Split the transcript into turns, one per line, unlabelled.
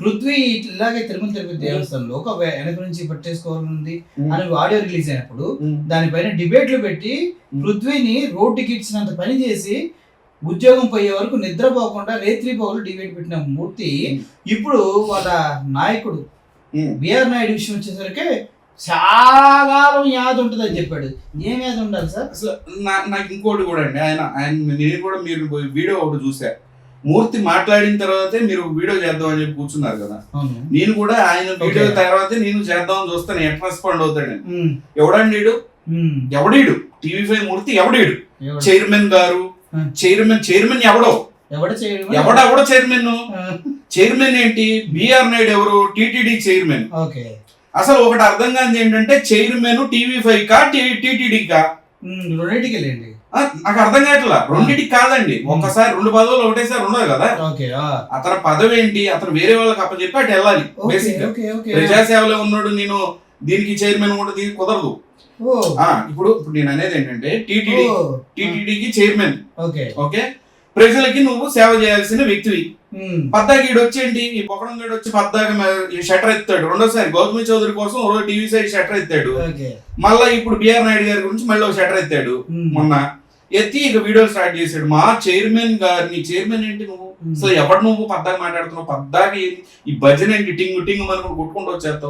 పృథ్వీ ఇలాగే తిరుపతి దేవస్థానంలో ఒక వెనక నుంచి పట్టేసుకోవాలని ఉంది అని ఆడియో రిలీజ్ అయినప్పుడు దానిపైన డిబేట్లు పెట్టి పృథ్వీని రోడ్డుకి ఇచ్చినంత పని చేసి ఉద్యోగం పోయే వరకు నిద్రపోకుండా రేత్రి పౌరులు డిబేట్ పెట్టిన మూర్తి ఇప్పుడు వాళ్ళ నాయకుడు బిఆర్ నాయుడు విషయం వచ్చేసరికి చాలా యాద ఉంటుంది అని చెప్పాడు. ఏం యాద ఉండాలి సార్?
అసలు నాకు ఇంకోటి కూడా అండి, నేను కూడా మీరు వీడియో ఒకటి చూసా, మూర్తి మాట్లాడిన తర్వాతే మీరు వీడియో చేద్దాం అని చెప్పి కూర్చున్నారు కదా. నేను కూడా ఆయన వీడియో తర్వాతే నేను చేద్దామని చూస్తాను, ఎట్లా రెస్పాండ్ అవుతాడు. ఎవడండి ఎవడీడు టీవీ5 మూర్తి ఎవడీడు? చైర్మన్ గారు, చైర్మన్ ఎవడో ఎవడెవడో చైర్మన్ ఏంటి? బిఆర్ నాయుడు ఎవరు? TTD chairman. అసలు ఒకటి అర్థం కాదు ఏంటంటే చైర్మన్ టీవీ5 కా టీటీడీ కా?
రెండింటికి వెళ్ళండి.
నాకు అర్థం కావట్లా. రెండింటికి కాదండి, ఒక్కసారి 2 పదవులు ఒకటేసారి ఉండదు కదా. అతని పదవి ఏంటి? అతను వేరే వాళ్ళకి అప్పచెప్పి అటు వెళ్ళాలి. బేసిక్ ప్రజాసేవలో ఉన్నాడు, నేను దీనికి చైర్మన్ కూడా దీనికి కుదరదు. ఇప్పుడు నేను అనేది ఏంటంటే టీటీడీకి చైర్మన్, ఓకే, ప్రజలకి నువ్వు సేవ చేయాల్సిన వ్యక్తివి. పద్దాకి వచ్చేంటి ఈ పొగడం గడు వచ్చి పద్దాకి షటర్ ఎత్తాడు. రెండోసారి గౌతమి చౌదరి కోసం టీవీ5 షటర్ ఎత్తాడు. మళ్ళా ఇప్పుడు బిఆర్ నాయుడు గారి గురించి మళ్ళీ ఒక షటర్ ఎత్తాడు. మొన్న ఎత్తి ఇక వీడియోలు స్టార్ట్ చేశాడు. మా చైర్మన్ గారిని, చైర్మన్ ఏంటి నువ్వు? అసలు ఎవరు నువ్వు పద్దాకి మాట్లాడుతున్నావు? పద్దాకి ఈ భజన ఏంటి? టింగు టింగు మనం కొట్టుకుంటూ వచ్చేస్తావు.